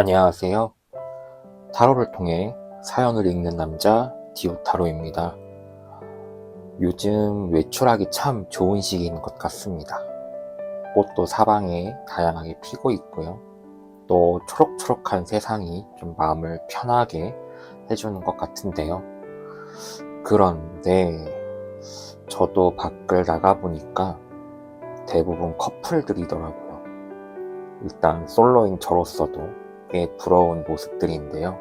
안녕하세요. 타로를 통해 사연을 읽는 남자 디오타로입니다. 요즘 외출하기 참 좋은 시기인 것 같습니다. 꽃도 사방에 다양하게 피고 있고요. 또 초록초록한 세상이 좀 마음을 편하게 해주는 것 같은데요. 그런데 저도 밖을 나가보니까 대부분 커플들이더라고요. 일단 솔로인 저로서도 꽤 부러운 모습들인데요.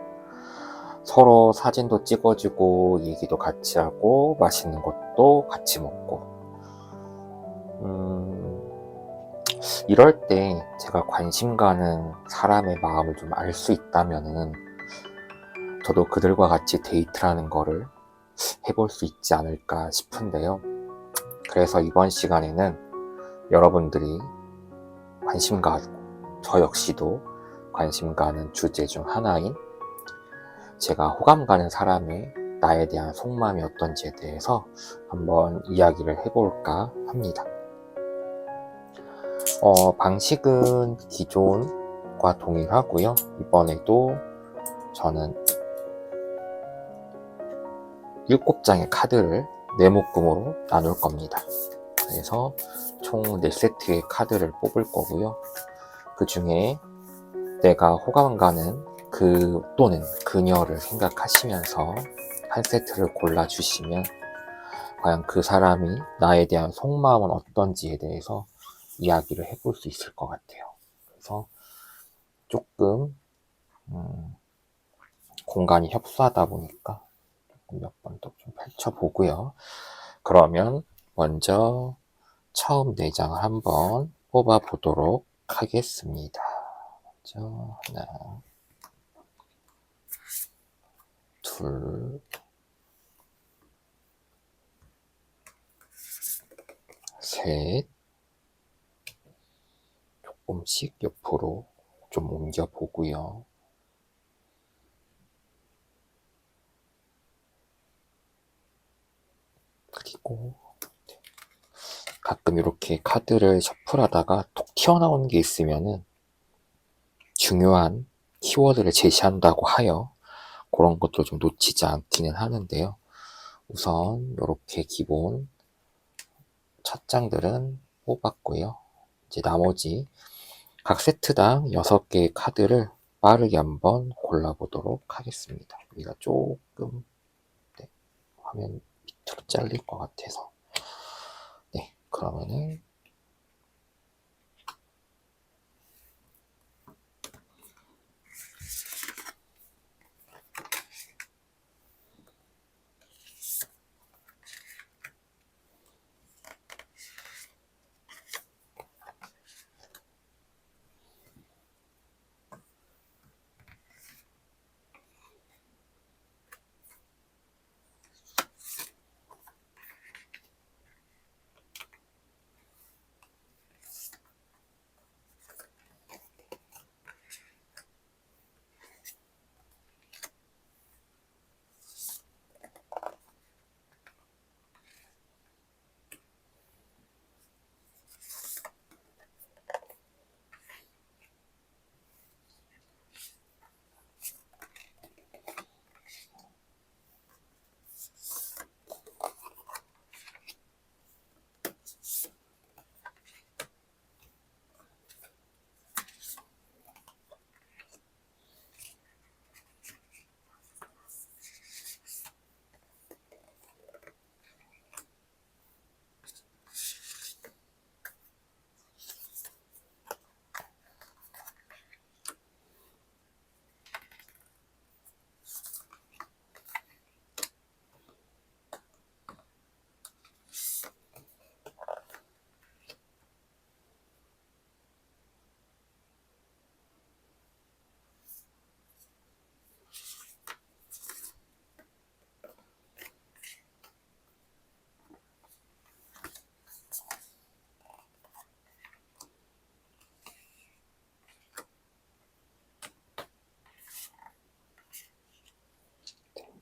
서로 사진도 찍어주고 얘기도 같이 하고 맛있는 것도 같이 먹고 이럴 때 제가 관심 가는 사람의 마음을 좀 알 수 있다면은 저도 그들과 같이 데이트라는 거를 해볼 수 있지 않을까 싶은데요. 그래서 이번 시간에는 여러분들이 관심 가고 저 역시도 관심 가는 주제 중 하나인 제가 호감 가는 사람의 나에 대한 속마음이 어떤지에 대해서 한번 이야기를 해볼까 합니다. 방식은 기존과 동일하고요. 이번에도 저는 7장의 카드를 네묶음으로 나눌 겁니다. 그래서 총 4세트의 카드를 뽑을 거고요. 그 중에 내가 호감 가는 그 또는 그녀를 생각하시면서 한 세트를 골라주시면 과연 그 사람이 나에 대한 속마음은 어떤지에 대해서 이야기를 해볼 수 있을 것 같아요. 그래서 조금 공간이 협소하다 보니까 몇 번 더 좀 펼쳐보고요. 그러면 먼저 처음 4장을 한번 뽑아보도록 하겠습니다. 먼저 하나, 둘, 셋, 조금씩 옆으로 좀 옮겨보고요. 그리고 가끔 이렇게 카드를 셔플하다가 톡 튀어나오는 게 있으면은 중요한 키워드를 제시한다고 하여 그런 것도 좀 놓치지 않기는 하는데요. 우선 이렇게 기본 첫 장들은 뽑았고요. 이제 나머지 각 세트당 6개의 카드를 빠르게 한번 골라보도록 하겠습니다. 여기가 조금 화면 밑으로 잘릴 것 같아서 그러면은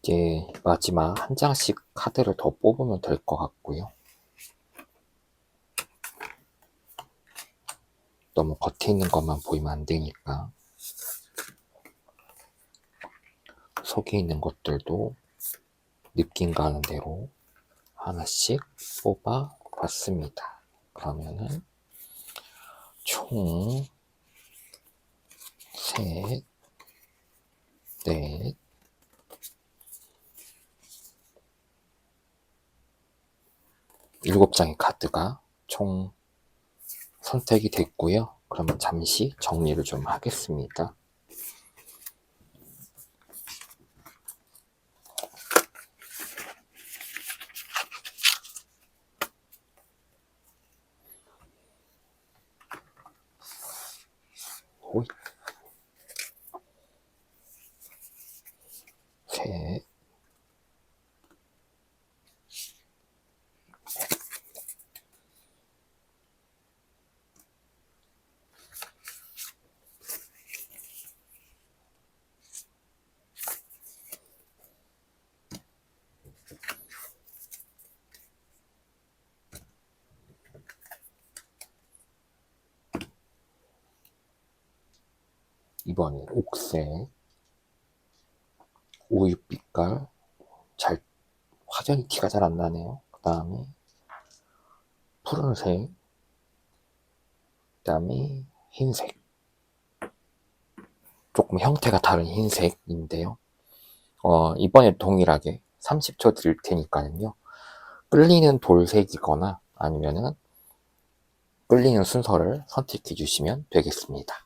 이제 마지막 한 장씩 카드를 더 뽑으면 될 것 같고요. 너무 겉에 있는 것만 보이면 안 되니까. 속에 있는 것들도 느낌 가는 대로 하나씩 뽑아 봤습니다. 그러면은 총 셋, 넷, 일곱 장의 카드가 총 선택이 됐고요. 그러면 잠시 정리를 좀 하겠습니다. 호잇. 셋, 이번엔 옥색, 우유빛깔, 확연히 티가 잘 안 나네요. 그 다음에 푸른색, 그 다음에 흰색, 조금 형태가 다른 흰색인데요. 이번에 동일하게 30초 드릴 테니까요. 끌리는 돌색이거나 아니면은 끌리는 순서를 선택해 주시면 되겠습니다.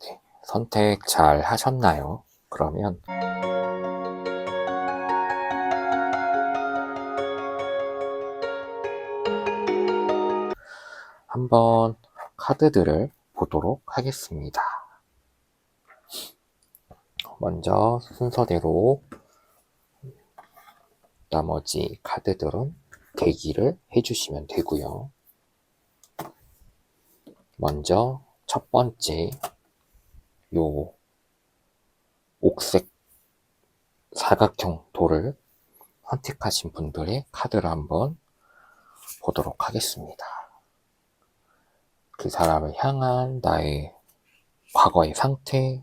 네, 선택 잘 하셨나요? 그러면 한번 카드들을 보도록 하겠습니다. 먼저 순서대로 나머지 카드들은 대기를 해주시면 되고요. 먼저 첫 번째 요 옥색 사각형 돌을 선택하신 분들의 카드를 한번 보도록 하겠습니다. 그 사람을 향한 나의 과거의 상태,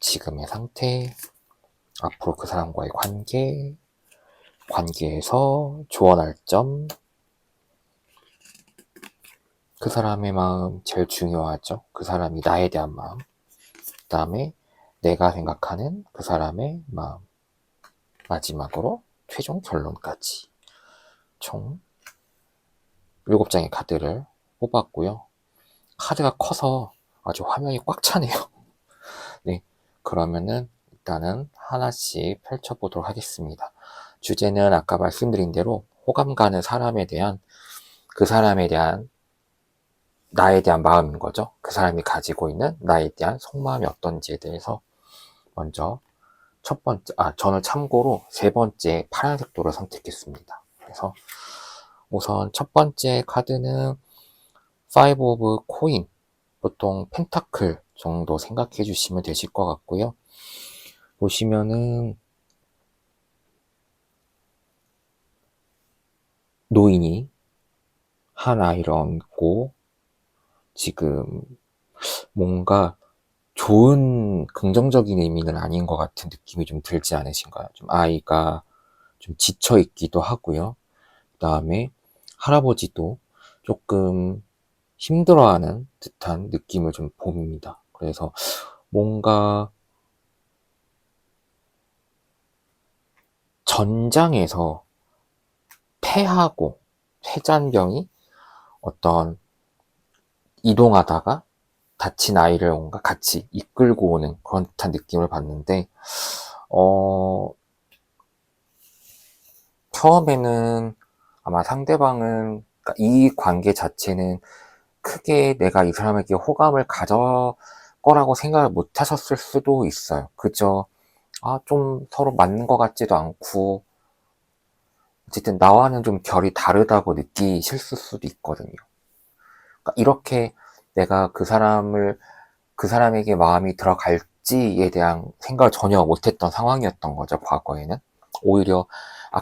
지금의 상태, 앞으로 그 사람과의 관계, 관계에서 조언할 점, 그 사람의 마음 제일 중요하죠. 그 사람이 나에 대한 마음. 그 다음에 내가 생각하는 그 사람의 마음. 마지막으로 최종 결론까지. 총 7장의 카드를 뽑았고요. 카드가 커서 아주 화면이 꽉 차네요. 네, 그러면은 일단은 하나씩 펼쳐보도록 하겠습니다. 주제는 아까 말씀드린 대로 호감 가는 사람에 대한 그 사람에 대한 나에 대한 마음인 거죠. 그 사람이 가지고 있는 나에 대한 속마음이 어떤지에 대해서 먼저 첫 번째, 저는 참고로 세 번째 파란색 돌을 선택했습니다. 그래서 우선 첫 번째 카드는 Five of Coin, 보통 펜타클 정도 생각해 주시면 되실 것 같고요. 보시면은 노인이 한 아이를 안고 지금 뭔가 좋은 긍정적인 의미는 아닌 것 같은 느낌이 좀 들지 않으신가요? 좀 아이가 좀 지쳐 있기도 하고요. 그 다음에 할아버지도 조금 힘들어하는 듯한 느낌을 좀 봅니다. 그래서 뭔가 전장에서 폐하고 폐잔병이 어떤 이동하다가 다친 아이를 뭔가 같이 이끌고 오는 그런 듯한 느낌을 받는데, 처음에는 아마 상대방은, 그러니까 이 관계 자체는 크게 내가 이 사람에게 호감을 가져 거라고 생각을 못 하셨을 수도 있어요. 그저, 좀 서로 맞는 것 같지도 않고, 어쨌든 나와는 좀 결이 다르다고 느끼실 수도 있거든요. 그러니까 이렇게 내가 그 사람에게 마음이 들어갈지에 대한 생각을 전혀 못했던 상황이었던 거죠, 과거에는. 오히려,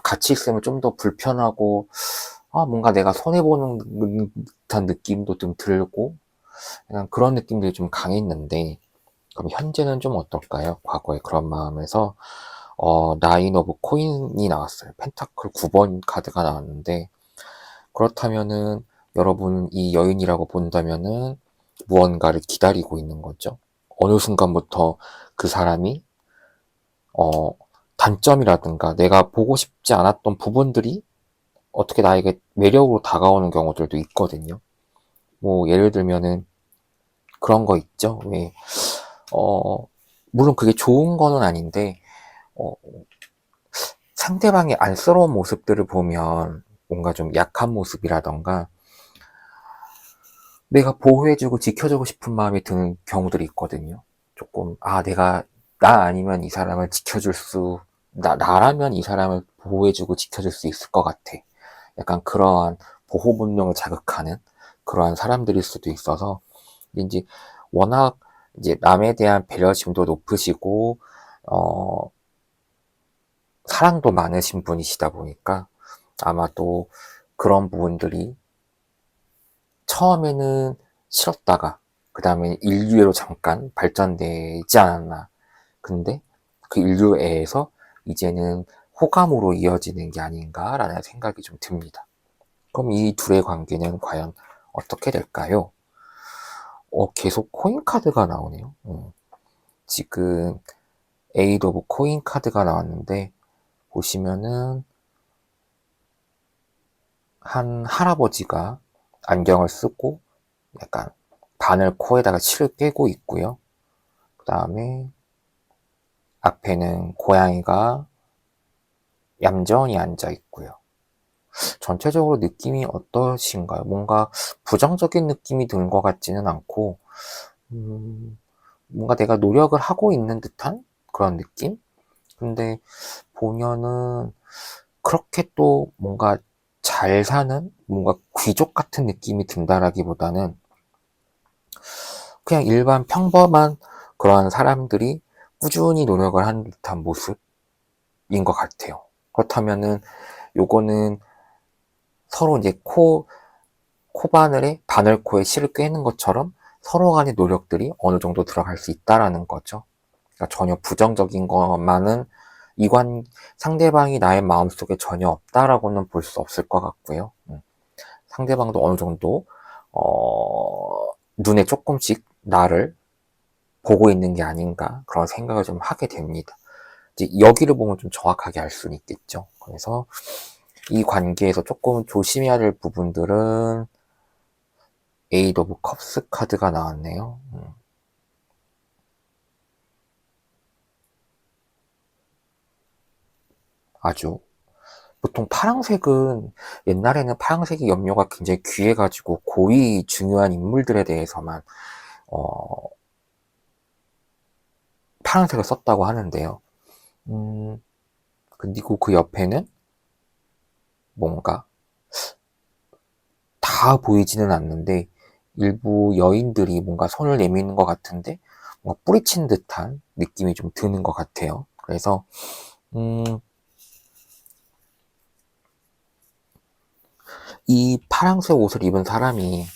같이 있으면 좀 더 불편하고, 뭔가 내가 손해보는 듯한 느낌도 좀 들고, 약간 그런 느낌들이 좀 강했는데, 그럼 현재는 좀 어떨까요? 과거에 그런 마음에서, 나인 오브 코인이 나왔어요. 펜타클 9번 카드가 나왔는데, 그렇다면은, 여러분 이 여인이라고 본다면은, 무언가를 기다리고 있는 거죠. 어느 순간부터 그 사람이, 어, 단점이라든가 내가 보고 싶지 않았던 부분들이 어떻게 나에게 매력으로 다가오는 경우들도 있거든요. 뭐, 예를 들면은 그런 거 있죠. 왜, 어, 물론 그게 좋은 거는 아닌데, 어, 상대방의 안쓰러운 모습들을 보면 뭔가 좀 약한 모습이라던가 내가 보호해주고 지켜주고 싶은 마음이 드는 경우들이 있거든요. 조금, 나 아니면 이 사람을 나라면 이 사람을 보호해주고 지켜줄 수 있을 것 같아. 약간 그러한 보호 본능을 자극하는 그러한 사람들일 수도 있어서, 이제 워낙 이제 남에 대한 배려심도 높으시고, 어, 사랑도 많으신 분이시다 보니까 아마도 그런 부분들이 처음에는 싫었다가 그 다음에 인류애로 잠깐 발전되지 않았나. 근데 그 인류애에서 이제는 호감으로 이어지는 게 아닌가라는 생각이 좀 듭니다. 그럼 이 둘의 관계는 과연 어떻게 될까요? 계속 코인 카드가 나오네요. 지금 에이드 오브 코인 카드가 나왔는데 보시면은 한 할아버지가 안경을 쓰고 약간 바늘 코에다가 실을 꿰고 있고요. 그 다음에 앞에는 고양이가 얌전히 앉아 있고요. 전체적으로 느낌이 어떠신가요? 뭔가 부정적인 느낌이 드는 것 같지는 않고, 뭔가 내가 노력을 하고 있는 듯한 그런 느낌? 근데 보면은 그렇게 또 뭔가 잘 사는 뭔가 귀족 같은 느낌이 든다라기보다는 그냥 일반 평범한 그런 사람들이 꾸준히 노력을 하는 듯한 모습인 것 같아요. 그렇다면은 요거는 서로 이제 코바늘에 바늘코에 실을 꿰는 것처럼 서로 간의 노력들이 어느 정도 들어갈 수 있다라는 거죠. 그러니까 전혀 부정적인 것만은 상대방이 나의 마음속에 전혀 없다라고는 볼 수 없을 것 같고요. 상대방도 어느 정도, 눈에 조금씩 나를 보고 있는 게 아닌가 그런 생각을 좀 하게 됩니다. 이제 여기를 보면 좀 정확하게 알 수는 있겠죠. 그래서 이 관계에서 조금 조심해야 될 부분들은 에이드 오브 컵스 카드가 나왔네요. 아주 보통 파란색은 옛날에는 파란색이 염료가 굉장히 귀해가지고 고위 중요한 인물들에 대해서만 어, 파란색을 썼다고 하는데요. 그리고 그 옆에는 뭔가 다 보이지는 않는데 일부 여인들이 뭔가 손을 내미는 것 같은데 뭔가 뿌리친 듯한 느낌이 좀 드는 것 같아요. 그래서 이 파란색 옷을 입은 사람이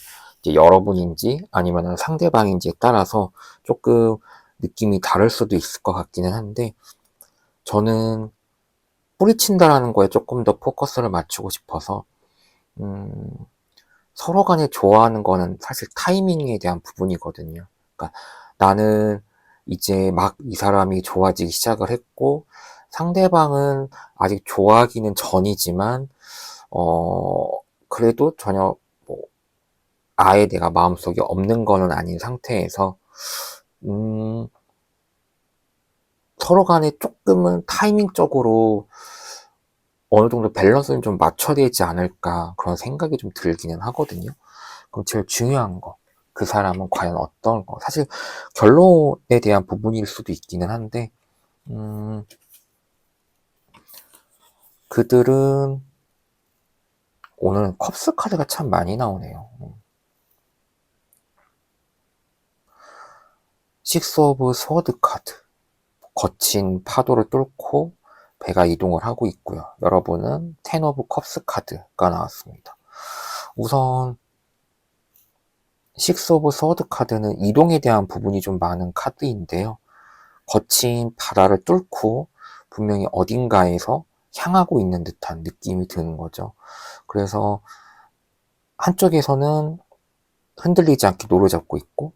이제 여러분인지 아니면 상대방인지에 따라서 조금 느낌이 다를 수도 있을 것 같기는 한데 저는 뿌리친다라는 거에 조금 더 포커스를 맞추고 싶어서 음, 서로 간에 좋아하는 거는 사실 타이밍에 대한 부분이거든요. 그러니까 나는 이제 막 이 사람이 좋아지기 시작을 했고 상대방은 아직 좋아하기는 전이지만 어, 그래도 전혀 뭐 아예 내가 마음속에 없는 거는 아닌 상태에서 음, 서로 간에 조금은 타이밍적으로 어느 정도 밸런스를 좀 맞춰야 되지 않을까 그런 생각이 좀 들기는 하거든요. 그럼 제일 중요한 거, 그 사람은 과연 어떤 거, 사실 결론에 대한 부분일 수도 있기는 한데 음, 그들은 오늘 컵스 카드가 참 많이 나오네요. 식스 오브 스워드 카드. 거친 파도를 뚫고 배가 이동을 하고 있고요. 여러분은 텐 오브 컵스 카드가 나왔습니다. 우선 식스 오브 스워드 카드는 이동에 대한 부분이 좀 많은 카드인데요. 거친 바다를 뚫고 분명히 어딘가에서 향하고 있는 듯한 느낌이 드는 거죠. 그래서 한쪽에서는 흔들리지 않게 노를 잡고 있고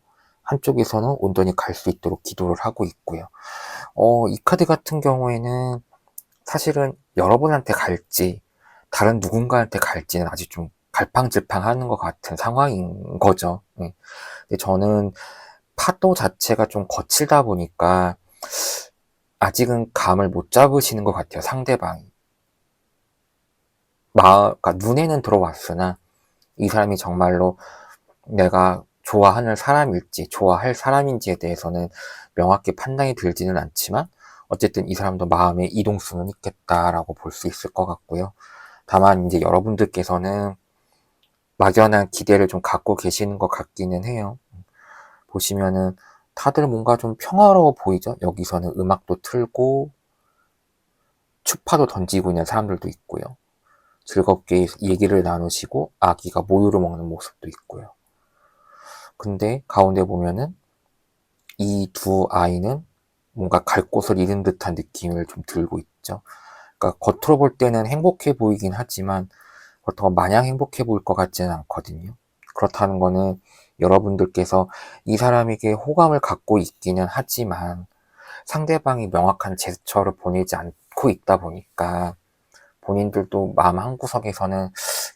한쪽에서는 온전히 갈 수 있도록 기도를 하고 있고요. 이 카드 같은 경우에는 사실은 여러분한테 갈지 다른 누군가한테 갈지는 아직 좀 갈팡질팡하는 것 같은 상황인 거죠. 네. 근데 저는 파도 자체가 좀 거칠다 보니까 아직은 감을 못 잡으시는 것 같아요. 상대방이. 그러니까 눈에는 들어왔으나 이 사람이 정말로 내가 좋아하는 사람일지 좋아할 사람인지에 대해서는 명확히 판단이 들지는 않지만 어쨌든 이 사람도 마음의 이동수는 있겠다라고 볼 수 있을 것 같고요. 다만 이제 여러분들께서는 막연한 기대를 좀 갖고 계시는 것 같기는 해요. 보시면은 다들 뭔가 좀 평화로워 보이죠? 여기서는 음악도 틀고 추파도 던지고 있는 사람들도 있고요. 즐겁게 얘기를 나누시고 아기가 모유를 먹는 모습도 있고요. 근데 가운데 보면은 이 두 아이는 뭔가 갈 곳을 잃은 듯한 느낌을 좀 들고 있죠. 그러니까 겉으로 볼 때는 행복해 보이긴 하지만 그렇다고 마냥 행복해 보일 것 같지는 않거든요. 그렇다는 거는 여러분들께서 이 사람에게 호감을 갖고 있기는 하지만 상대방이 명확한 제스처를 보내지 않고 있다 보니까 본인들도 마음 한구석에서는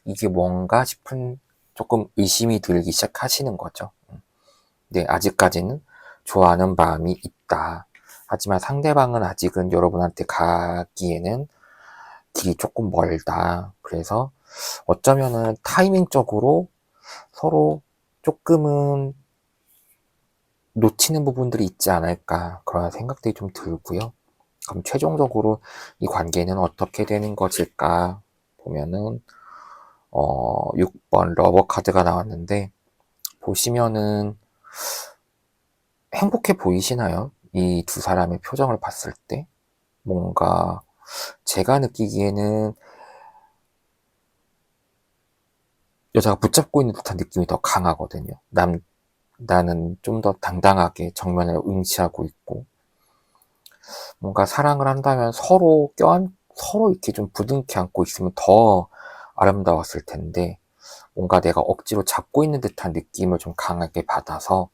이게 뭔가 싶은 조금 의심이 들기 시작하시는 거죠. 네, 아직까지는 좋아하는 마음이 있다. 하지만 상대방은 아직은 여러분한테 가기에는 길이 조금 멀다. 그래서 어쩌면은 타이밍적으로 서로 조금은 놓치는 부분들이 있지 않을까 그런 생각들이 좀 들고요. 그럼 최종적으로 이 관계는 어떻게 되는 것일까 보면은 6번 러버 카드가 나왔는데 보시면은 행복해 보이시나요? 이 두 사람의 표정을 봤을 때 뭔가 제가 느끼기에는 여자가 붙잡고 있는 듯한 느낌이 더 강하거든요. 나는 좀 더 당당하게 정면을 응시하고 있고 뭔가 사랑을 한다면 서로 이렇게 좀 부둥켜 안고 있으면 더 아름다웠을 텐데 뭔가 내가 억지로 잡고 있는 듯한 느낌을 좀 강하게 받아서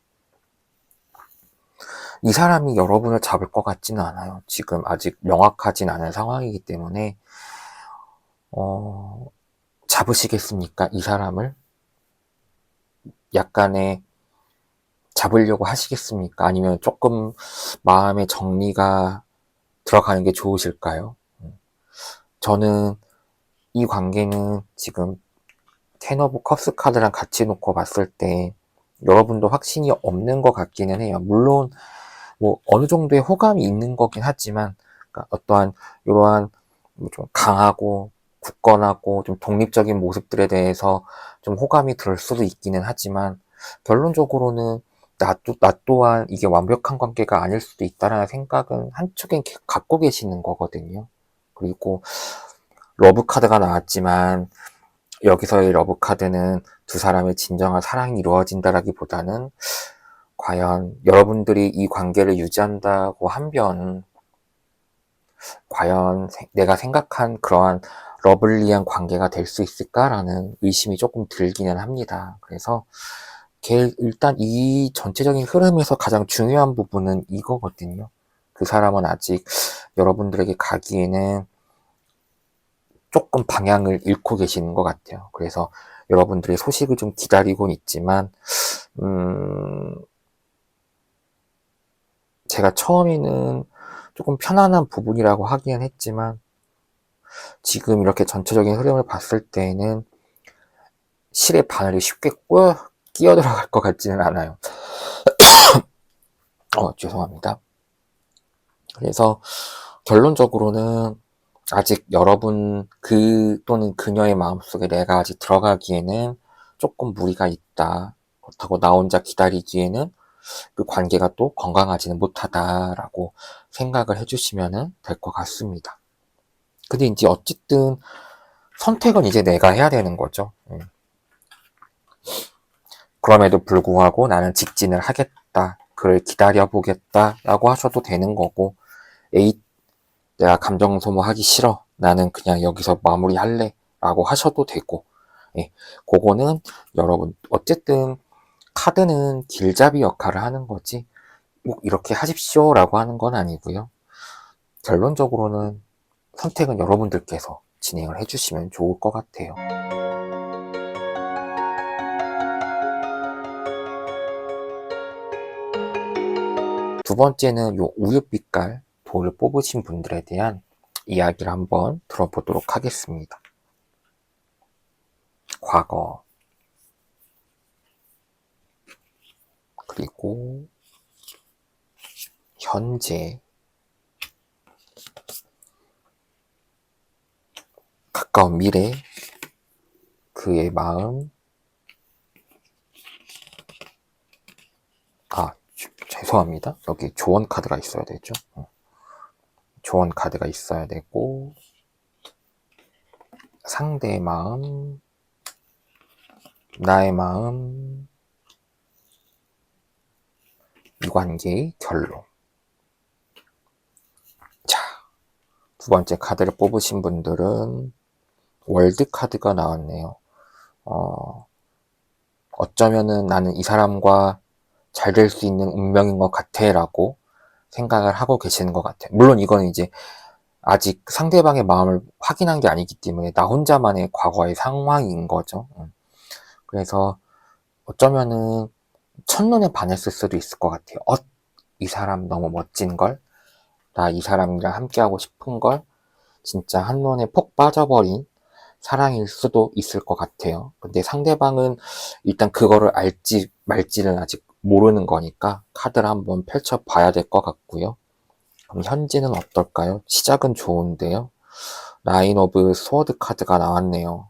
이 사람이 여러분을 잡을 것 같지는 않아요. 지금 아직 명확하진 않은 상황이기 때문에 잡으시겠습니까? 이 사람을 약간의 잡으려고 하시겠습니까? 아니면 조금 마음의 정리가 들어가는 게 좋으실까요? 저는 이 관계는 지금 텐 오브 컵스 카드랑 같이 놓고 봤을 때 여러분도 확신이 없는 것 같기는 해요. 물론 뭐 어느 정도의 호감이 있는 거긴 하지만 그러니까 어떠한 이러한 좀 강하고 굳건하고 좀 독립적인 모습들에 대해서 좀 호감이 들 수도 있기는 하지만 결론적으로는 나 또한 이게 완벽한 관계가 아닐 수도 있다라는 생각은 한쪽엔 갖고 계시는 거거든요. 그리고 러브 카드가 나왔지만 여기서의 러브 카드는 두 사람의 진정한 사랑이 이루어진다라기보다는 과연 여러분들이 이 관계를 유지한다고 하면 과연 내가 생각한 그러한 러블리한 관계가 될 수 있을까라는 의심이 조금 들기는 합니다. 그래서 일단 이 전체적인 흐름에서 가장 중요한 부분은 이거거든요. 그 사람은 아직 여러분들에게 가기에는 조금 방향을 잃고 계시는 것 같아요. 그래서 여러분들의 소식을 좀 기다리곤 있지만 제가 처음에는 조금 편안한 부분이라고 하기는 했지만 지금 이렇게 전체적인 흐름을 봤을 때는 실의 바늘이 쉽게 끼어 들어갈 것 같지는 않아요. 죄송합니다. 그래서 결론적으로는 아직 여러분 또는 그녀의 마음속에 내가 아직 들어가기에는 조금 무리가 있다. 그렇다고 나 혼자 기다리기에는 그 관계가 또 건강하지는 못하다라고 생각을 해주시면 될 것 같습니다. 근데 이제 어쨌든 선택은 이제 내가 해야 되는 거죠. 그럼에도 불구하고 나는 직진을 하겠다. 그를 기다려보겠다. 라고 하셔도 되는 거고, 에이, 내가 감정 소모하기 싫어. 나는 그냥 여기서 마무리할래. 라고 하셔도 되고, 예, 그거는 여러분, 어쨌든 카드는 길잡이 역할을 하는 거지, 꼭 이렇게 하십시오. 라고 하는 건 아니고요. 결론적으로는 선택은 여러분들께서 진행을 해주시면 좋을 것 같아요. 두 번째는 요 우유빛깔 돌을 뽑으신 분들에 대한 이야기를 한번 들어보도록 하겠습니다. 과거, 그리고 현재, 가까운 미래, 그의 마음, 죄송합니다. 여기 조언 카드가 있어야 되죠. 조언 카드가 있어야 되고, 상대의 마음, 나의 마음, 이 관계의 결론. 자, 두 번째 카드를 뽑으신 분들은 월드 카드가 나왔네요. 어쩌면은 나는 이 사람과 잘 될 수 있는 운명인 것 같아 라고 생각을 하고 계시는 것 같아요. 물론 이거는 이제 아직 상대방의 마음을 확인한 게 아니기 때문에 나 혼자만의 과거의 상황인 거죠. 그래서 어쩌면은 첫눈에 반했을 수도 있을 것 같아요. 이 사람 너무 멋진 걸, 나 이 사람이랑 함께하고 싶은 걸, 진짜 한눈에 폭 빠져버린 사랑일 수도 있을 것 같아요. 근데 상대방은 일단 그거를 알지 말지는 아직 모르는 거니까 카드를 한번 펼쳐봐야 될 것 같고요. 그럼 현재는 어떨까요? 시작은 좋은데요. 나인 오브 스워드 카드가 나왔네요.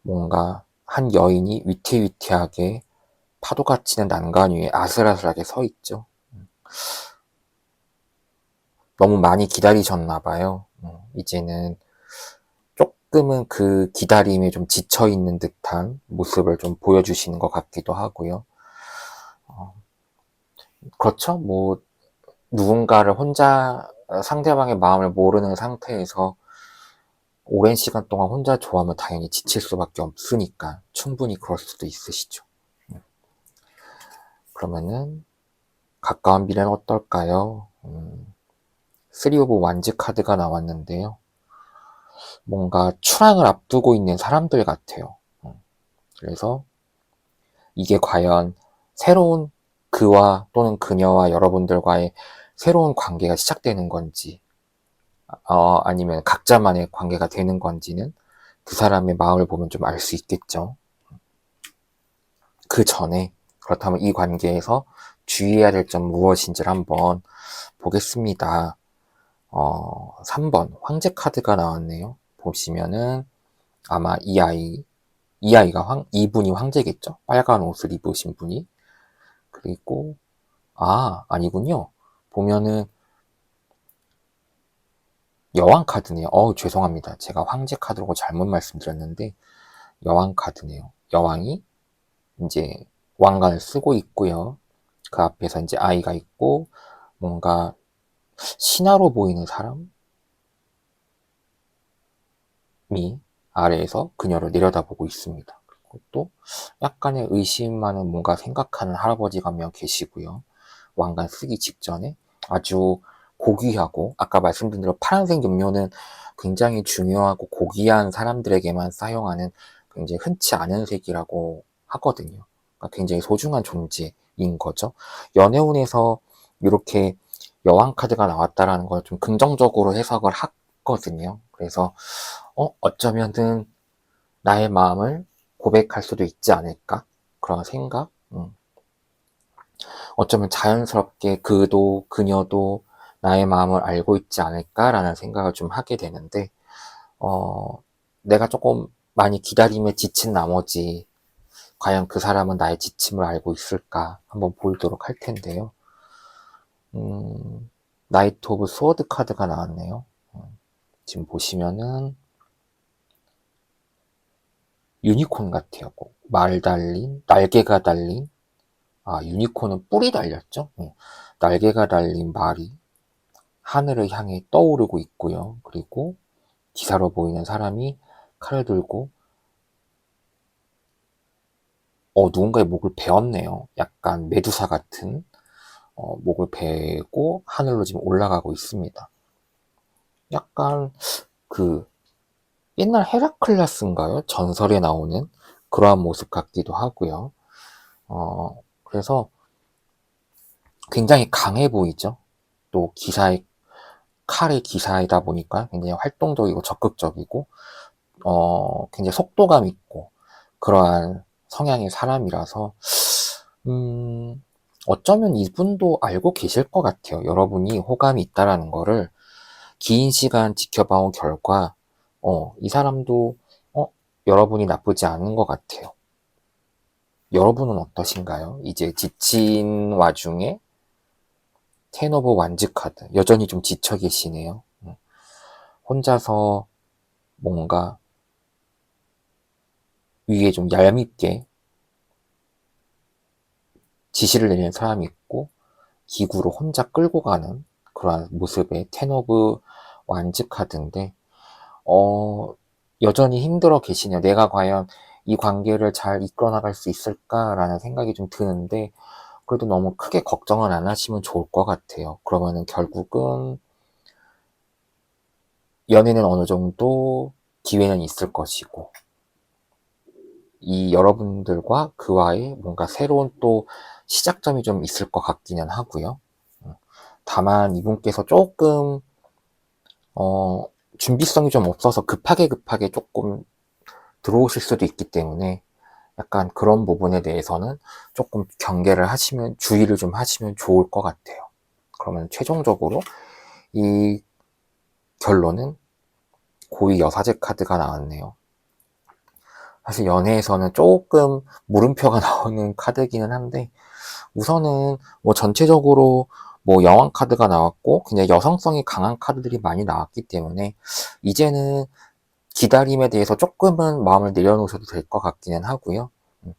뭔가 한 여인이 위태위태하게 파도가 치는 난간 위에 아슬아슬하게 서 있죠. 너무 많이 기다리셨나 봐요. 이제는 조금은 그 기다림에 좀 지쳐있는 듯한 모습을 좀 보여주시는 것 같기도 하고요. 그렇죠. 뭐 누군가를 혼자 상대방의 마음을 모르는 상태에서 오랜 시간 동안 혼자 좋아하면 당연히 지칠 수밖에 없으니까 충분히 그럴 수도 있으시죠. 그러면은 가까운 미래는 어떨까요? 3 오브 완즈 카드가 나왔는데요. 뭔가 출항을 앞두고 있는 사람들 같아요. 그래서 이게 과연 새로운 그와 또는 그녀와 여러분들과의 새로운 관계가 시작되는 건지, 아니면 각자만의 관계가 되는 건지는 그 사람의 마음을 보면 좀 알 수 있겠죠. 그 전에 그렇다면 이 관계에서 주의해야 될 점 무엇인지를 한번 보겠습니다. 3번 황제 카드가 나왔네요. 보시면은 아마 이분이 황제겠죠. 빨간 옷을 입으신 분이. 그리고 아니군요. 보면은 여왕 카드네요. 죄송합니다. 제가 황제 카드라고 잘못 말씀드렸는데 여왕 카드네요. 여왕이 이제 왕관을 쓰고 있고요. 그 앞에서 이제 아이가 있고 뭔가 신하로 보이는 사람이 아래에서 그녀를 내려다보고 있습니다. 그리고 또 약간의 의심하는 뭔가 생각하는 할아버지가 한 명 계시고요. 왕관 쓰기 직전에 아주 고귀하고 아까 말씀드린 대로 파란색 염료는 굉장히 중요하고 고귀한 사람들에게만 사용하는 굉장히 흔치 않은 색이라고 하거든요. 그러니까 굉장히 소중한 존재인 거죠. 연애운에서 이렇게 여왕 카드가 나왔다라는 걸 좀 긍정적으로 해석을 하거든요. 그래서 어쩌면은 나의 마음을 고백할 수도 있지 않을까? 그런 생각? 어쩌면 자연스럽게 그녀도 나의 마음을 알고 있지 않을까라는 생각을 좀 하게 되는데, 내가 조금 많이 기다림에 지친 나머지 과연 그 사람은 나의 지침을 알고 있을까 한번 보도록 할 텐데요. 나이트 오브 소드 카드가 나왔네요. 지금 보시면은 유니콘 같아요. 말 달린, 날개가 달린, 유니콘은 뿔이 달렸죠. 날개가 달린 말이 하늘을 향해 떠오르고 있고요. 그리고 기사로 보이는 사람이 칼을 들고 누군가의 목을 베었네요. 약간 메두사 같은 목을 베고 하늘로 지금 올라가고 있습니다. 약간 그 옛날 헤라클레스인가요? 전설에 나오는 그러한 모습 같기도 하고요. 그래서 굉장히 강해 보이죠. 또 칼의 기사이다 보니까 굉장히 활동적이고 적극적이고 굉장히 속도감 있고 그러한 성향의 사람이라서 어쩌면 이분도 알고 계실 것 같아요. 여러분이 호감이 있다라는 거를 긴 시간 지켜봐온 결과 이 사람도 여러분이 나쁘지 않은 것 같아요. 여러분은 어떠신가요? 이제 지친 와중에 텐 오브 완즈 카드 여전히 좀 지쳐 계시네요. 혼자서 뭔가 위에 좀 얄밉게 지시를 내리는 사람이 있고 기구로 혼자 끌고 가는 그러한 모습의 텐 오브 완즈 카드인데 여전히 힘들어 계시네요. 내가 과연 이 관계를 잘 이끌어나갈 수 있을까라는 생각이 좀 드는데 그래도 너무 크게 걱정은 안 하시면 좋을 것 같아요. 그러면은 결국은 연애는 어느 정도 기회는 있을 것이고 이 여러분들과 그와의 뭔가 새로운 또 시작점이 좀 있을 것 같기는 하고요. 다만 이분께서 조금 준비성이 좀 없어서 급하게 조금 들어오실 수도 있기 때문에 약간 그런 부분에 대해서는 조금 경계를 하시면 주의를 좀 하시면 좋을 것 같아요. 그러면 최종적으로 이 결론은 고위 여사제 카드가 나왔네요. 사실 연애에서는 조금 물음표가 나오는 카드기는 한데 우선은 뭐 전체적으로 뭐 여왕 카드가 나왔고 그냥 여성성이 강한 카드들이 많이 나왔기 때문에 이제는 기다림에 대해서 조금은 마음을 내려놓으셔도 될 것 같기는 하고요. 좀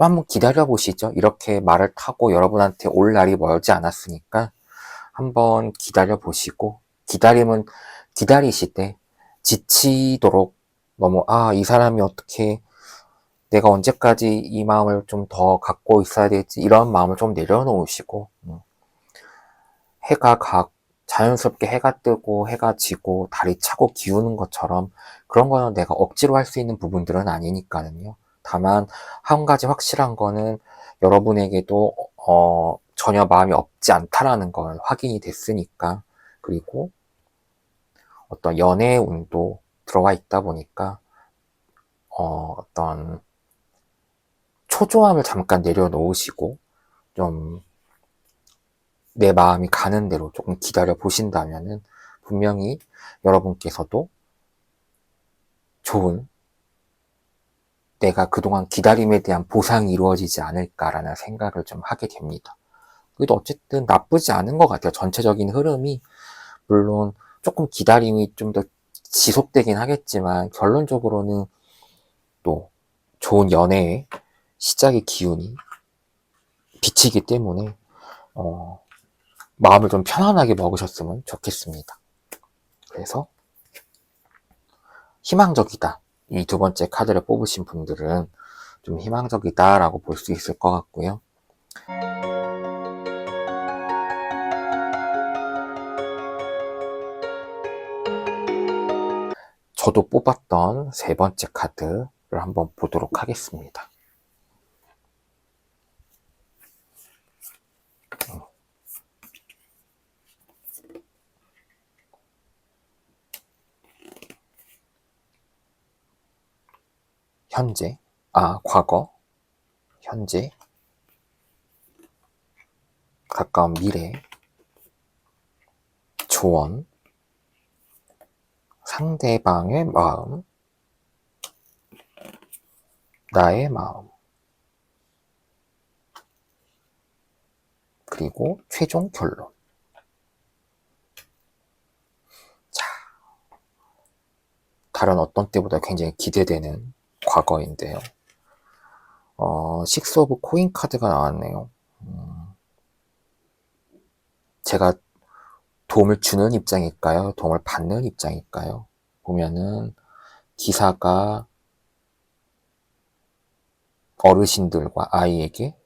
한번 기다려 보시죠. 이렇게 말을 타고 여러분한테 올 날이 멀지 않았으니까 한번 기다려 보시고 기다리시되 지치도록 너무 이 사람이 어떻게 내가 언제까지 이 마음을 좀 더 갖고 있어야 될지 이런 마음을 좀 내려놓으시고 자연스럽게 해가 뜨고 해가 지고 달이 차고 기우는 것처럼 그런 거는 내가 억지로 할 수 있는 부분들은 아니니까는요. 다만 한 가지 확실한 거는 여러분에게도 전혀 마음이 없지 않다라는 걸 확인이 됐으니까 그리고 어떤 연애의 운도 들어와 있다 보니까 어떤 초조함을 잠깐 내려놓으시고 좀 내 마음이 가는 대로 조금 기다려 보신다면은 분명히 여러분께서도 좋은 내가 그동안 기다림에 대한 보상이 이루어지지 않을까라는 생각을 좀 하게 됩니다. 그래도 어쨌든 나쁘지 않은 것 같아요. 전체적인 흐름이 물론 조금 기다림이 좀 더 지속되긴 하겠지만 결론적으로는 또 좋은 연애의 시작의 기운이 비치기 때문에 마음을 좀 편안하게 먹으셨으면 좋겠습니다. 그래서 희망적이다. 이 두 번째 카드를 뽑으신 분들은 좀 희망적이다라고 볼 수 있을 것 같고요. 저도 뽑았던 세 번째 카드를 한번 보도록 하겠습니다. 과거, 현재, 가까운 미래, 조언, 상대방의 마음, 나의 마음. 그리고 최종 결론. 자, 다른 어떤 때보다 굉장히 기대되는 과거인데요. 식스 오브 코인 카드가 나왔네요. 제가 도움을 주는 입장일까요? 도움을 받는 입장일까요? 보면은 기사가 어르신들과 아이에게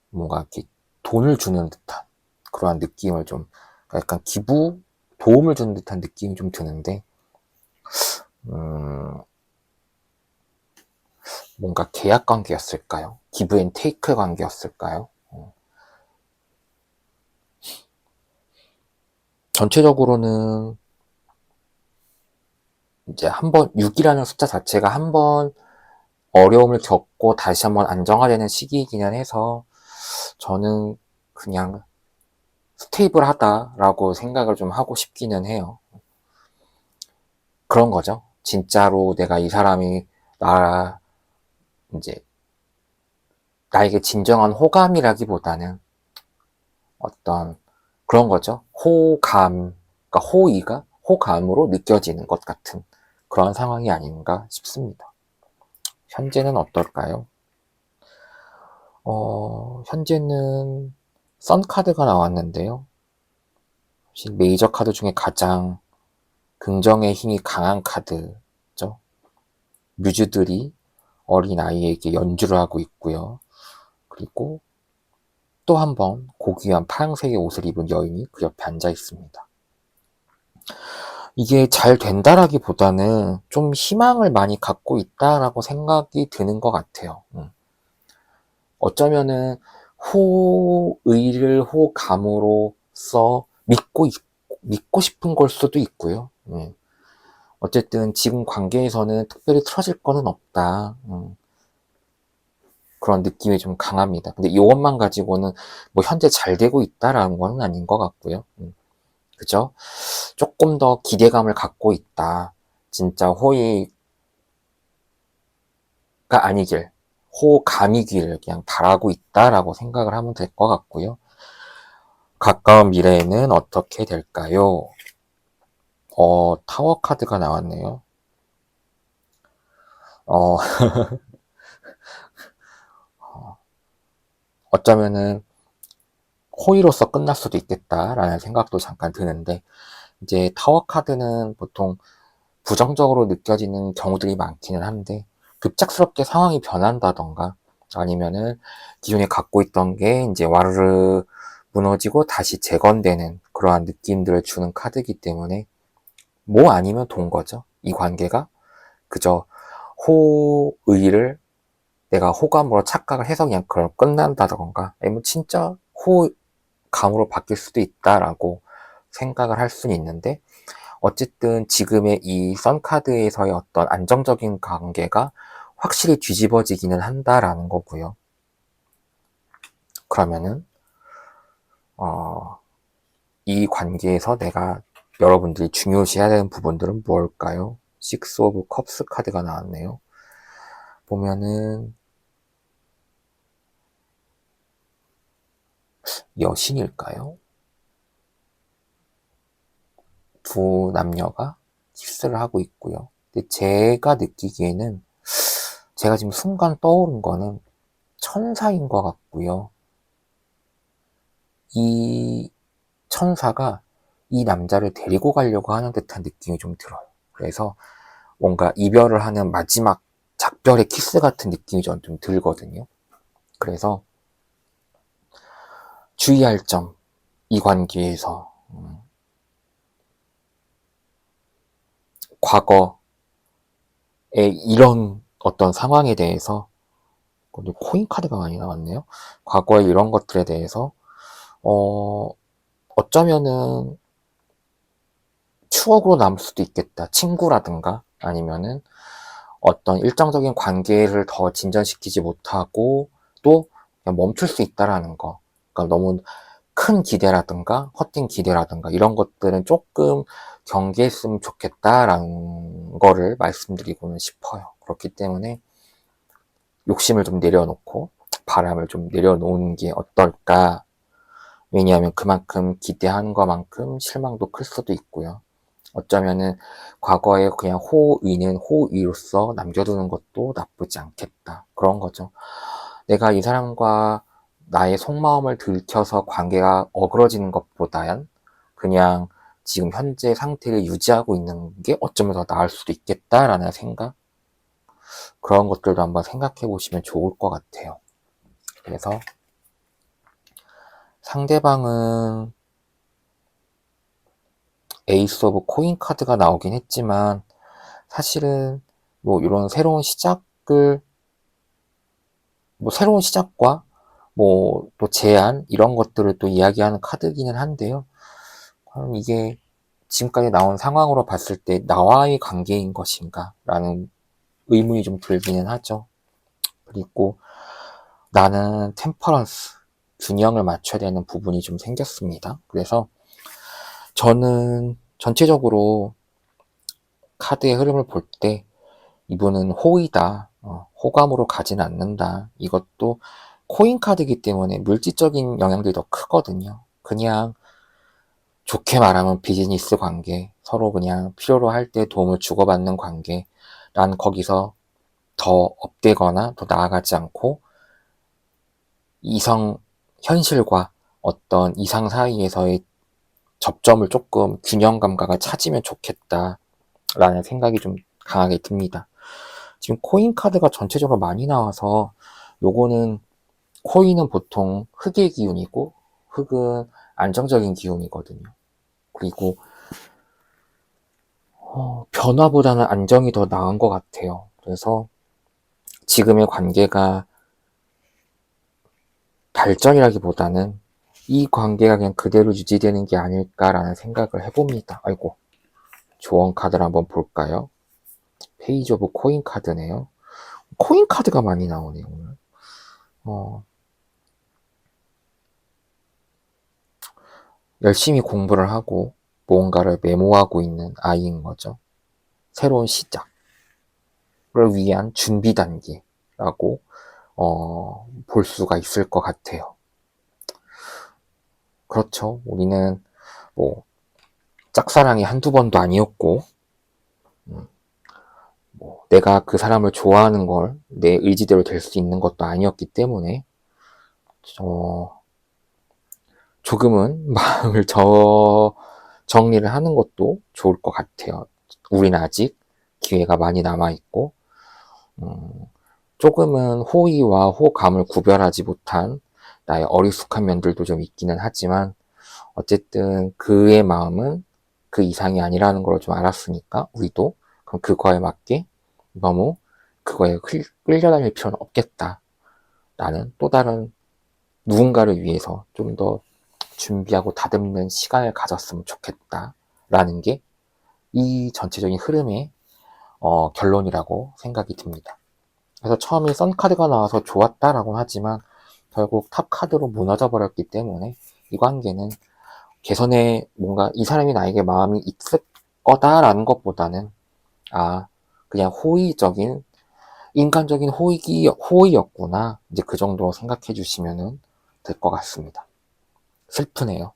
뭔가 이렇게 돈을 주는 듯한 그러한 느낌을 좀, 약간 기부, 도움을 주는 듯한 느낌이 좀 드는데, 뭔가 계약 관계였을까요? 기브 앤 테이크 관계였을까요? 전체적으로는 이제 한번 6이라는 숫자 자체가 한번 어려움을 겪고 다시 한번 안정화되는 시기이기는 해서 저는 그냥 스테이블하다라고 생각을 좀 하고 싶기는 해요. 그런 거죠. 진짜로 내가 이 사람이 이제 나에게 진정한 호감이라기보다는 어떤 그런 거죠. 그러니까 호감으로 느껴지는 것 같은 그런 상황이 아닌가 싶습니다. 현재는 어떨까요? 현재는 썬카드가 나왔는데요. 메이저 카드 중에 가장 긍정의 힘이 강한 카드죠. 뮤즈들이 어린아이에게 연주를 하고 있고요. 그리고 또 한 번 고귀한 파란색의 옷을 입은 여인이 그 옆에 앉아 있습니다. 이게 잘 된다라기보다는 좀 희망을 많이 갖고 있다라고 생각이 드는 것 같아요. 어쩌면은 호의를 호감으로써 믿고 싶은 걸 수도 있고요. 어쨌든 지금 관계에서는 특별히 틀어질 거는 없다. 그런 느낌이 좀 강합니다. 근데 이것만 가지고는 뭐 현재 잘 되고 있다라는 건 아닌 것 같고요. 그죠? 조금 더 기대감을 갖고 있다. 진짜 호의가 아니길, 호감이길 그냥 바라고 있다라고 생각을 하면 될 것 같고요. 가까운 미래에는 어떻게 될까요? 타워 카드가 나왔네요. 어쩌면은 호의로서 끝날 수도 있겠다라는 생각도 잠깐 드는데, 이제 타워 카드는 보통 부정적으로 느껴지는 경우들이 많기는 한데, 급작스럽게 상황이 변한다던가, 아니면은 기존에 갖고 있던 게 이제 와르르 무너지고 다시 재건되는 그러한 느낌들을 주는 카드이기 때문에, 뭐 아니면 돈 거죠. 이 관계가 그저 호의를 내가 호감으로 착각을 해서 그냥 그걸 끝난다던가, 아니면 진짜 호감으로 바뀔 수도 있다라고 생각을 할 수는 있는데, 어쨌든 지금의 이 썬카드에서의 어떤 안정적인 관계가 확실히 뒤집어지기는 한다라는 거고요. 그러면은 이 관계에서 내가 여러분들이 중요시해야 되는 부분들은 뭘까요? 식스 오브 컵스 카드가 나왔네요. 보면은 여신일까요? 두 남녀가 키스를 하고 있고요. 근데 제가 느끼기에는 제가 지금 순간 떠오른 거는 천사인 것 같고요. 이 천사가 이 남자를 데리고 가려고 하는 듯한 느낌이 좀 들어요. 그래서 뭔가 이별을 하는 마지막 작별의 키스 같은 느낌이 좀 들거든요. 그래서 주의할 점, 이 관계에서 과거의 이런 어떤 상황에 대해서, 코인 카드가 많이 나왔네요. 과거의 이런 것들에 대해서 어쩌면은 추억으로 남을 수도 있겠다. 친구라든가 아니면은 어떤 일정적인 관계를 더 진전시키지 못하고 또 그냥 멈출 수 있다라는 거. 그러니까 너무 큰 기대라든가 헛된 기대라든가 이런 것들은 조금 경계했으면 좋겠다라는 거를 말씀드리고는 싶어요. 그렇기 때문에 욕심을 좀 내려놓고 바람을 좀 내려놓는 게 어떨까 왜냐하면 그만큼 기대하는 것만큼 실망도 클 수도 있고요. 어쩌면은 과거에 그냥 호의는 호의로서 남겨두는 것도 나쁘지 않겠다. 그런 거죠. 내가 이 사람과 나의 속마음을 들켜서 관계가 어그러지는 것보다는 그냥 지금 현재 상태를 유지하고 있는 게 어쩌면 더 나을 수도 있겠다라는 생각? 그런 것들도 한번 생각해 보시면 좋을 것 같아요. 그래서 상대방은 에이스 오브 코인 카드가 나오긴 했지만 사실은 뭐 이런 새로운 시작을 뭐 새로운 시작과 뭐 또 제안 이런 것들을 또 이야기하는 카드기는 한데요. 그럼 이게 지금까지 나온 상황으로 봤을 때 나와의 관계인 것인가 라는 의문이 좀 들기는 하죠. 그리고 나는 템퍼런스 균형을 맞춰야 되는 부분이 좀 생겼습니다. 그래서 저는 전체적으로 카드의 흐름을 볼 때 이분은 호의다, 호감으로 가진 않는다. 이것도 코인 카드이기 때문에 물질적인 영향들이 더 크거든요. 그냥 좋게 말하면 비즈니스 관계, 서로 그냥 필요로 할 때 도움을 주고받는 관계, 난 거기서 더 업되거나 더 나아가지 않고 이성, 현실과 어떤 이상 사이에서의 접점을 조금 균형 감각을 찾으면 좋겠다라는 생각이 좀 강하게 듭니다. 지금 코인 카드가 전체적으로 많이 나와서 요거는 코인은 보통 흙의 기운이고 흙은 안정적인 기운이거든요. 그리고 변화보다는 안정이 더 나은 것 같아요. 그래서 지금의 관계가 발전이라기보다는 이 관계가 그냥 그대로 유지되는 게 아닐까라는 생각을 해봅니다. 아이고, 조언 카드를 한번 볼까요? 페이지 오브 코인 카드네요. 코인 카드가 많이 나오네요, 오늘. 열심히 공부를 하고 무언가를 메모하고 있는 아이인 거죠. 새로운 시작을 위한 준비 단계라고 볼 수가 있을 것 같아요. 그렇죠. 우리는 뭐 짝사랑이 한두 번도 아니었고 뭐 내가 그 사람을 좋아하는 걸 내 의지대로 될 수 있는 것도 아니었기 때문에 조금은 마음을 정리를 하는 것도 좋을 것 같아요. 우리는 아직 기회가 많이 남아있고 조금은 호의와 호감을 구별하지 못한 나의 어리숙한 면들도 좀 있기는 하지만 어쨌든 그의 마음은 그 이상이 아니라는 걸 좀 알았으니까 우리도 그럼 그거에 맞게 너무 그거에 끌려다닐 필요는 없겠다. 나는 또 다른 누군가를 위해서 좀 더 준비하고 다듬는 시간을 가졌으면 좋겠다. 라는 게 이 전체적인 흐름의 결론이라고 생각이 듭니다. 그래서 처음에 선 카드가 나와서 좋았다라고 하지만 결국 탑 카드로 무너져 버렸기 때문에 이 관계는 개선에 뭔가 이 사람이 나에게 마음이 있을 거다라는 것보다는 그냥 호의적인 인간적인 호의였구나 이제 그 정도 생각해 주시면 될 것 같습니다. 슬프네요.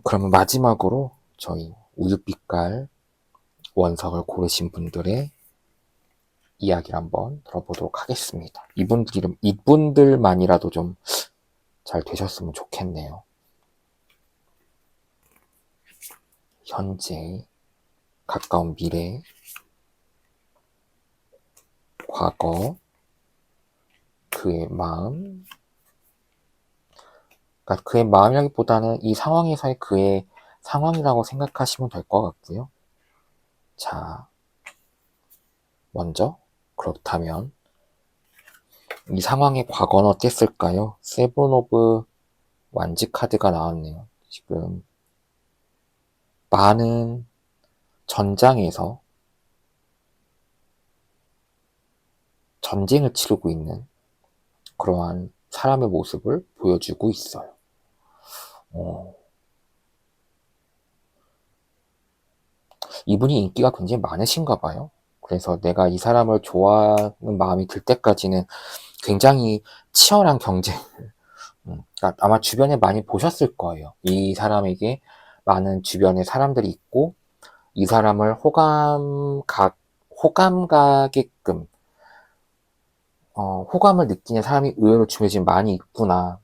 그러면 마지막으로 저희 우유빛깔 원석을 고르신 분들의 이야기를 한번 들어보도록 하겠습니다. 이분들만이라도 좀 잘 되셨으면 좋겠네요. 현재, 가까운 미래, 과거, 그의 마음, 그러니까 그의 마음이라기보다는 이 상황에서의 그의 상황이라고 생각하시면 될 것 같고요. 자, 먼저 그렇다면 이 상황의 과거는 어땠을까요? 세븐 오브 완지 카드가 나왔네요. 지금 많은 전장에서 전쟁을 치르고 있는 그러한 사람의 모습을 보여주고 있어요. 이분이 인기가 굉장히 많으신가 봐요. 그래서 내가 이 사람을 좋아하는 마음이 들 때까지는 굉장히 치열한 경쟁, 그러니까 아마 주변에 많이 보셨을 거예요. 이 사람에게 많은 주변에 사람들이 있고, 이 사람을 호감 가게끔, 호감을 느끼는 사람이 의외로 주변에 지금 많이 있구나.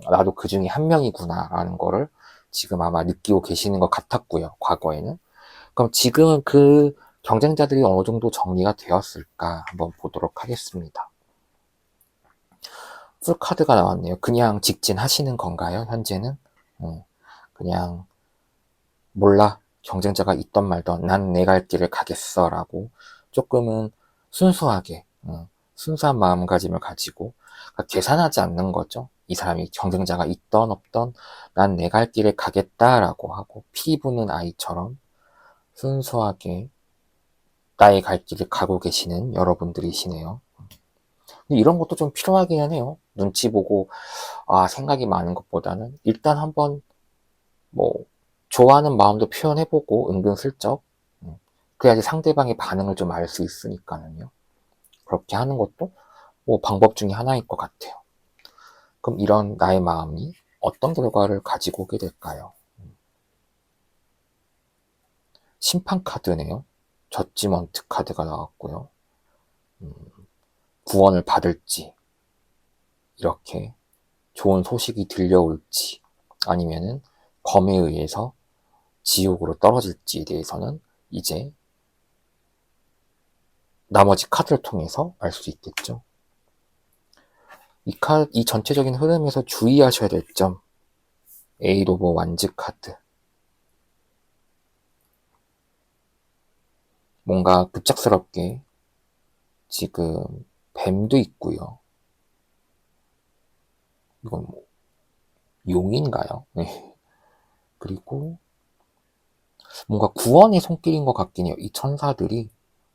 나도 그 중에 한 명이구나. 라는 거를 지금 아마 느끼고 계시는 것 같았고요. 과거에는. 그럼 지금은 그 경쟁자들이 어느 정도 정리가 되었을까 한번 보도록 하겠습니다. 풀카드가 나왔네요. 그냥 직진하시는 건가요? 현재는? 그냥 몰라. 경쟁자가 있던 말던 난 내 갈 길을 가겠어 라고 조금은 순수하게 순수한 마음가짐을 가지고 그러니까 계산하지 않는 거죠. 이 사람이 경쟁자가 있던 없던 난 내 갈 길을 가겠다라고 하고 피 부는 아이처럼 순수하게 나의 갈 길을 가고 계시는 여러분들이시네요. 근데 이런 것도 좀 필요하기는 해요. 눈치 보고 생각이 많은 것보다는 일단 한번 뭐 좋아하는 마음도 표현해보고 은근슬쩍 그래야지 상대방의 반응을 좀 알 수 있으니까는요. 그렇게 하는 것도 뭐 방법 중에 하나일 것 같아요. 그럼 이런 나의 마음이 어떤 결과를 가지고 오게 될까요? 심판 카드네요. 저지먼트 카드가 나왔고요. 구원을 받을지 이렇게 좋은 소식이 들려올지 아니면은 검에 의해서 지옥으로 떨어질지에 대해서는 이제 나머지 카드를 통해서 알 수 있겠죠. 이 전체적인 흐름에서 주의하셔야 될 점. 에잇 오브 완즈 카드. 뭔가 급작스럽게 지금 뱀도 있고요. 이건 뭐 용인가요? 네. 그리고 뭔가 구원의 손길인 것 같긴 해요. 이 천사들이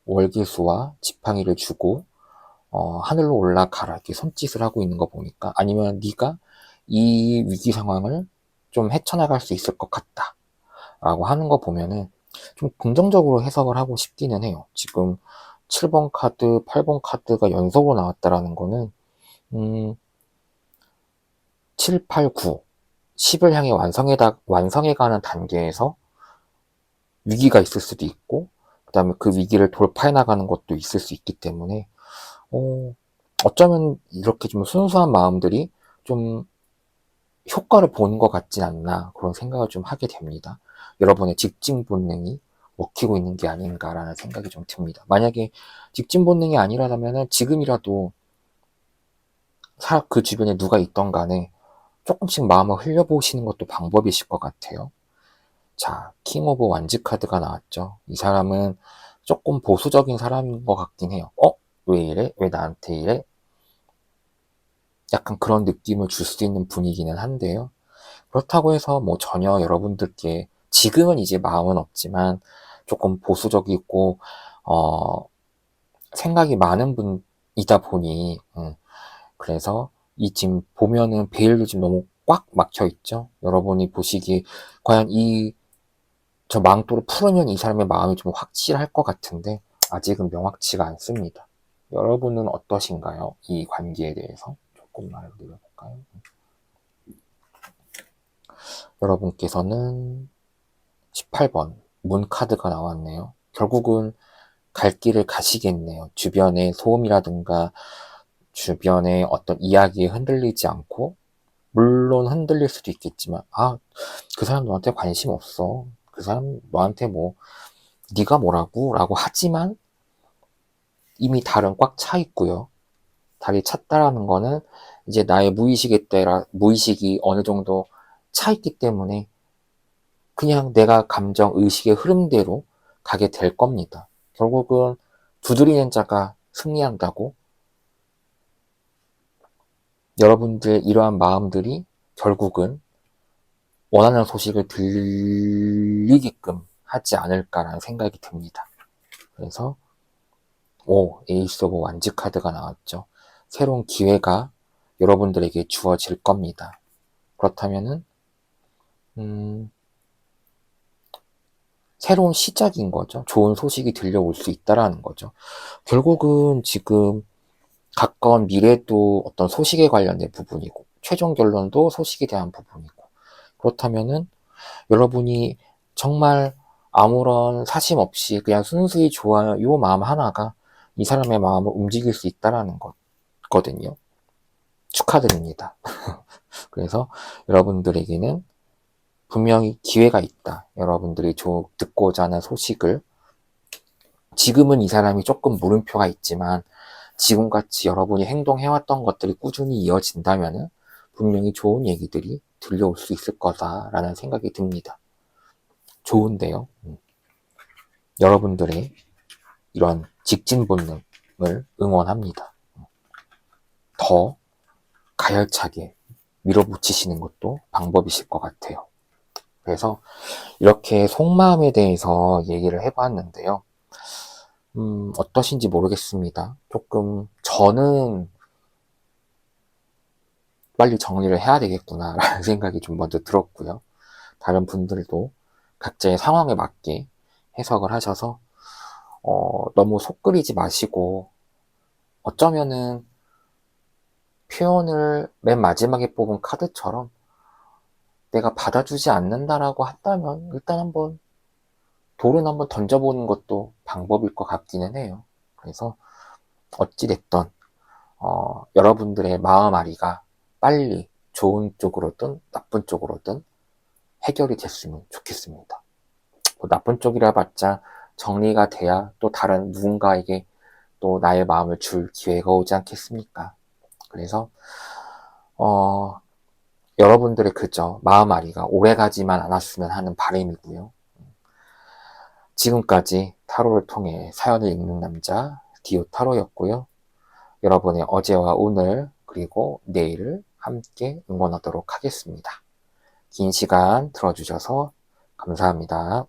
월계수와 지팡이를 주고 하늘로 올라가라 이렇게 손짓을 하고 있는 거 보니까 아니면 네가 이 위기 상황을 좀 헤쳐나갈 수 있을 것 같다 라고 하는 거 보면은 좀 긍정적으로 해석을 하고 싶기는 해요. 지금 7번 카드, 8번 카드가 연속으로 나왔다라는 거는 7, 8, 9, 10을 향해 완성해가는 단계에서 위기가 있을 수도 있고 그 다음에 그 위기를 돌파해 나가는 것도 있을 수 있기 때문에 어쩌면 이렇게 좀 순수한 마음들이 좀 효과를 보는 것 같진 않나 그런 생각을 좀 하게 됩니다. 여러분의 직진 본능이 먹히고 있는 게 아닌가라는 생각이 좀 듭니다. 만약에 직진 본능이 아니라면 지금이라도 그 주변에 누가 있던 간에 조금씩 마음을 흘려보시는 것도 방법이실 것 같아요. 자, 킹 오브 완즈 카드가 나왔죠. 이 사람은 조금 보수적인 사람인 것 같긴 해요. 왜 이래? 왜 나한테 이래? 약간 그런 느낌을 줄 수 있는 분위기는 한데요. 그렇다고 해서 뭐 전혀 여러분들께 지금은 이제 마음은 없지만 조금 보수적이고 생각이 많은 분이다 보니 그래서 이 지금 보면은 베일도 지금 너무 꽉 막혀 있죠. 여러분이 보시기에 과연 저 망토를 풀으면 이 사람의 마음이 좀 확실할 것 같은데 아직은 명확치가 않습니다. 여러분은 어떠신가요? 이 관계에 대해서 조금 말을 드려볼까요? 여러분께서는 18번 문 카드가 나왔네요. 결국은 갈 길을 가시겠네요. 주변의 소음이라든가 주변의 어떤 이야기에 흔들리지 않고 물론 흔들릴 수도 있겠지만 그 사람 너한테 관심 없어. 그 사람 너한테 뭐 네가 뭐라고? 라고 하지만 이미 달은 꽉 차 있고요. 달이 찼다라는 거는 이제 나의 무의식이 어느 정도 차 있기 때문에 그냥 내가 감정, 의식의 흐름대로 가게 될 겁니다. 결국은 두드리는 자가 승리한다고 여러분들 이러한 마음들이 결국은 원하는 소식을 들리게끔 하지 않을까라는 생각이 듭니다. 그래서 에이스 오브 완즈 카드가 나왔죠. 새로운 기회가 여러분들에게 주어질 겁니다. 그렇다면은 새로운 시작인 거죠. 좋은 소식이 들려올 수 있다라는 거죠. 결국은 지금 가까운 미래도 어떤 소식에 관련된 부분이고, 최종 결론도 소식에 대한 부분이고, 그렇다면은 여러분이 정말 아무런 사심 없이 그냥 순수히 좋아요, 요 마음 하나가 이 사람의 마음을 움직일 수 있다라는 거거든요. 축하드립니다. 그래서 여러분들에게는 분명히 기회가 있다. 여러분들이 듣고자 하는 소식을, 지금은 이 사람이 조금 물음표가 있지만 지금같이 여러분이 행동해왔던 것들이 꾸준히 이어진다면 분명히 좋은 얘기들이 들려올 수 있을 거다라는 생각이 듭니다. 좋은데요. 여러분들의 이런 직진 본능을 응원합니다. 더 가열차게 밀어붙이시는 것도 방법이실 것 같아요. 그래서 이렇게 속마음에 대해서 얘기를 해봤는데요. 어떠신지 모르겠습니다. 조금 저는 빨리 정리를 해야 되겠구나 라는 생각이 좀 먼저 들었고요. 다른 분들도 각자의 상황에 맞게 해석을 하셔서 너무 속 끓이지 마시고, 어쩌면은 표현을 맨 마지막에 뽑은 카드처럼 내가 받아주지 않는다라고 한다면 일단 한번 돌은 한번 던져보는 것도 방법일 것 같기는 해요. 그래서 어찌됐던 여러분들의 마음앓이가 빨리 좋은 쪽으로든 나쁜 쪽으로든 해결이 됐으면 좋겠습니다. 뭐 나쁜 쪽이라 봤자 정리가 돼야 또 다른 누군가에게 또 나의 마음을 줄 기회가 오지 않겠습니까? 그래서 여러분들의 그저 마음앓이가 오래가지만 않았으면 하는 바람이고요. 지금까지 타로를 통해 사연을 읽는 남자 디오 타로였고요. 여러분의 어제와 오늘 그리고 내일을 함께 응원하도록 하겠습니다. 긴 시간 들어주셔서 감사합니다.